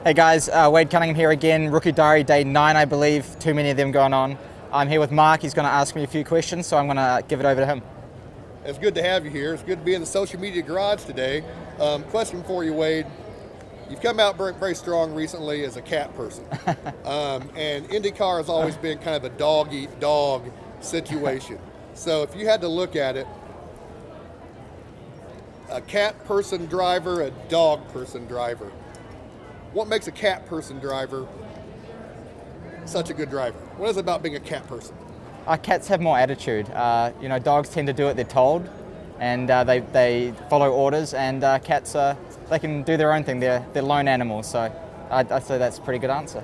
Hey guys, Wade Cunningham here again, Rookie Diary Day 9 I believe, too many of them going on. I'm here with Mark, he's going to ask me a few questions, so I'm going to give it over to him. It's good to have you here. It's good to be in the social media garage today. Question for you, Wade. You've come out very, very strong recently as a cat person. And IndyCar has always been kind of a dog-eat-dog situation. So if you had to look at it, a cat person driver, a dog person driver, what makes a cat person driver such a good driver? What is it about being a cat person? Cats have more attitude. Dogs tend to do what they're told, and they follow orders, and cats, they can do their own thing. They're lone animals, so I'd say that's a pretty good answer.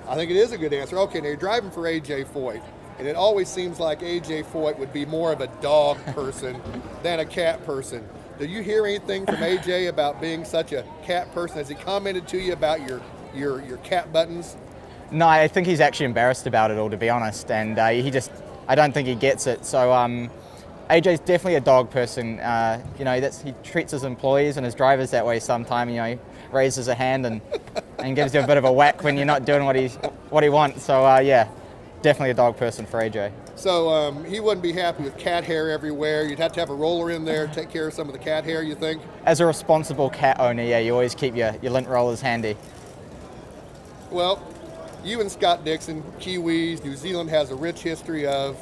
I think it is a good answer. Okay, now you're driving for A.J. Foyt, and it always seems like A.J. Foyt would be more of a dog person than a cat person. Do you hear anything from AJ about being such a cat person? Has he commented to you about your cat buttons? No, I think he's actually embarrassed about it all, to be honest, and I don't think he gets it. So AJ's definitely a dog person. He treats his employees and his drivers that way sometimes. He raises a hand and gives you a bit of a whack when you're not doing what he wants. So definitely a dog person for AJ. So he wouldn't be happy with cat hair everywhere. You'd have to have a roller in there to take care of some of the cat hair, you think? As a responsible cat owner, yeah, you always keep your lint rollers handy. Well, you and Scott Dixon, Kiwis, New Zealand has a rich history of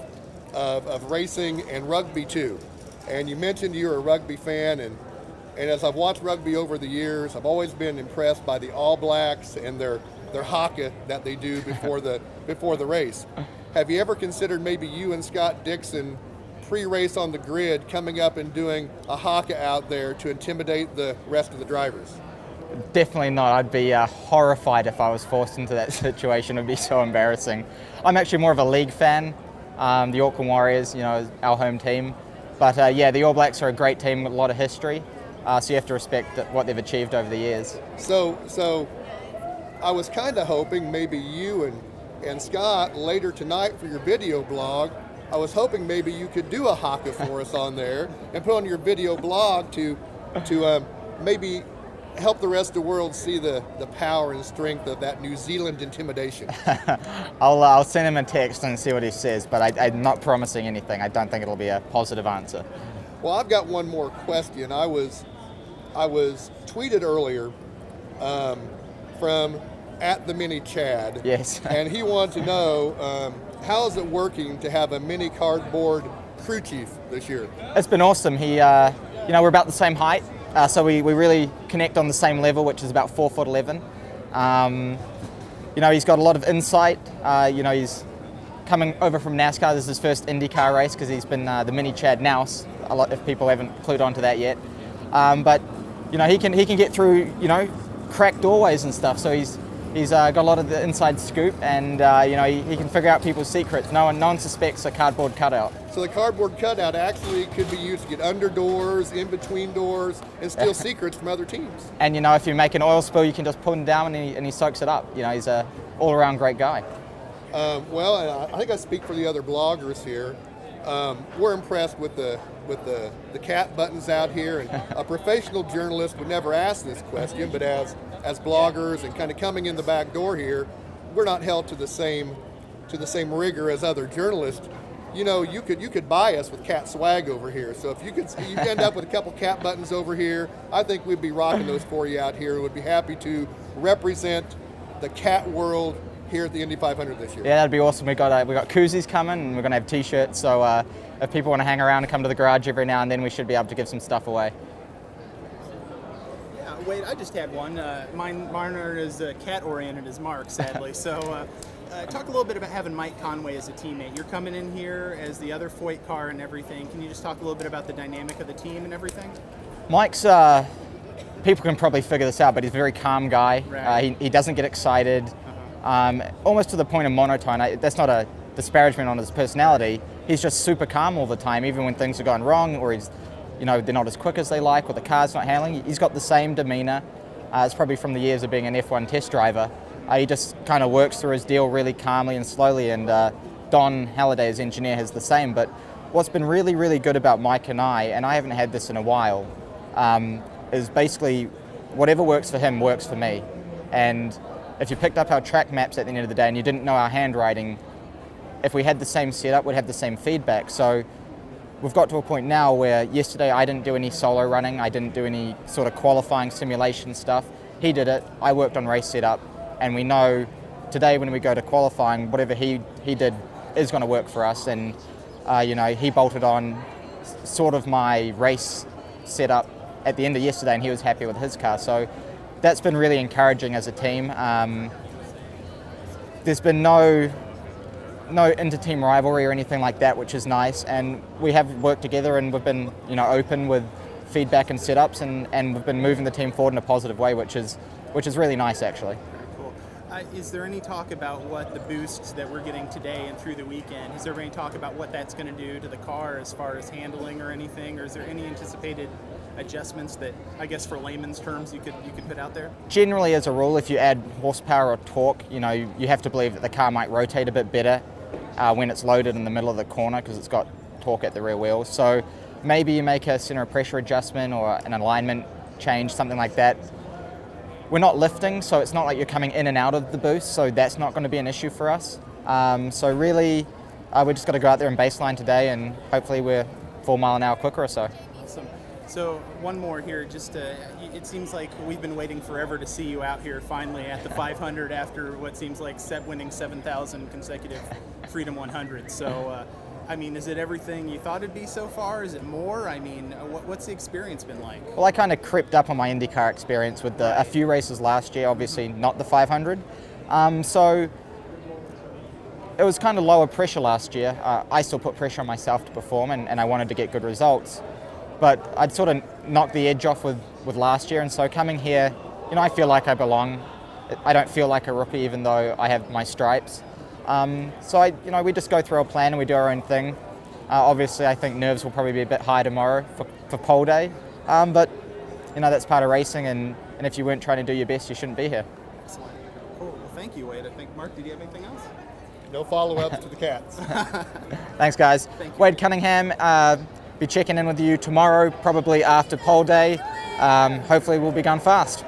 racing and rugby too. And you mentioned you're a rugby fan, and as I've watched rugby over the years, I've always been impressed by the All Blacks and their haka that they do before the race. Have you ever considered maybe you and Scott Dixon pre-race on the grid coming up and doing a haka out there to intimidate the rest of the drivers? Definitely not. I'd be horrified if I was forced into that situation. It'd be so embarrassing. I'm actually more of a league fan. The Auckland Warriors, our home team. But the All Blacks are a great team with a lot of history. So you have to respect what they've achieved over the years. So I was kind of hoping maybe you and Scott later tonight for your video blog, I was hoping maybe you could do a haka for us on there and put on your video blog to maybe help the rest of the world see the power and strength of that New Zealand intimidation. I'll send him a text and see what he says, but I'm not promising anything. I don't think it'll be a positive answer. Well, I've got one more question. I was tweeted earlier from @the_mini_Chad. Yes. And he wanted to know how is it working to have a mini cardboard crew chief this year? It's been awesome. We're about the same height. So we really connect on the same level, which is about 4'11". He's got a lot of insight. He's coming over from NASCAR. This is his first IndyCar race because he's been the mini Chad Nouse. A lot if people haven't clued onto that yet. But he can get through cracked doorways and stuff. So he's got a lot of the inside scoop, and he can figure out people's secrets. No one suspects a cardboard cutout. So the cardboard cutout actually could be used to get under doors, in between doors, and steal secrets from other teams. And if you make an oil spill, you can just pull him down and he soaks it up. He's a all-around great guy. Well, I think I speak for the other bloggers here. We're impressed with the cat buttons out here, and a professional journalist would never ask this question, but as bloggers and kind of coming in the back door here, we're not held to the same rigor as other journalists. You could buy us with cat swag over here. So if you end up with a couple cat buttons over here, I think we'd be rocking those for you out here. We'd be happy to represent the cat world here at the Indy 500 this year. Yeah, that'd be awesome. We got koozies coming, and we're gonna have T-shirts. So if people want to hang around and come to the garage every now and then, we should be able to give some stuff away. Yeah, Wade, I just had one. Mine aren't as cat-oriented as Mark, sadly. So talk a little bit about having Mike Conway as a teammate. You're coming in here as the other Foyt car and everything. Can you just talk a little bit about the dynamic of the team and everything? Mike's, people can probably figure this out, but he's a very calm guy. Right. He doesn't get excited, almost to the point of monotone. That's not a disparagement on his personality. He's just super calm all the time, even when things are going wrong, or they're not as quick as they like, or the car's not handling. He's got the same demeanor. It's probably from the years of being an F1 test driver. He just kind of works through his deal really calmly and slowly, and Don Halliday, his engineer, has the same. But what's been really, really good about Mike and I haven't had this in a while, is basically whatever works for him works for me. And if you picked up our track maps at the end of the day and you didn't know our handwriting, if we had the same setup, we'd have the same feedback. So we've got to a point now where yesterday I didn't do any solo running, I didn't do any sort of qualifying simulation stuff. He did it, I worked on race setup, and we know today when we go to qualifying, whatever he did is going to work for us. And he bolted on sort of my race setup at the end of yesterday, and he was happy with his car. So that's been really encouraging as a team. There's been no inter-team rivalry or anything like that, which is nice. And we have worked together, and we've been open with feedback and setups, and we've been moving the team forward in a positive way, which is really nice actually. Cool. Is there any talk about what the boosts that we're getting today and through the weekend, is there any talk about what that's going to do to the car as far as handling or anything, or is there any anticipated adjustments that, I guess for layman's terms, you could put out there? Generally, as a rule, if you add horsepower or torque, you have to believe that the car might rotate a bit better when it's loaded in the middle of the corner because it's got torque at the rear wheels. So maybe you make a center of pressure adjustment or an alignment change, something like that. We're not lifting, so it's not like you're coming in and out of the boost, so that's not going to be an issue for us. So really, we just got to go out there and baseline today, and hopefully we're 4 mile an hour quicker or so. Awesome. So one more here, it seems like we've been waiting forever to see you out here finally at the 500 after what seems like winning 7,000 consecutive Freedom 100. So, is it everything you thought it'd be so far? Is it more? What's the experience been like? Well, I kind of crept up on my IndyCar experience with a few races last year, obviously not the 500. So it was kind of lower pressure last year. I still put pressure on myself to perform, and I wanted to get good results. But I'd sort of knocked the edge off with last year, and so coming here, I feel like I belong. I don't feel like a rookie even though I have my stripes. So we just go through our plan and we do our own thing. Obviously, I think nerves will probably be a bit high tomorrow for pole day, but that's part of racing, and if you weren't trying to do your best, you shouldn't be here. Excellent. Cool. Well, thank you, Wade. I think, Mark, did you have anything else? No follow-ups to the Cats. Thanks, guys. Thank you. Wade Cunningham, be checking in with you tomorrow, probably after pole day. Hopefully we'll be going fast.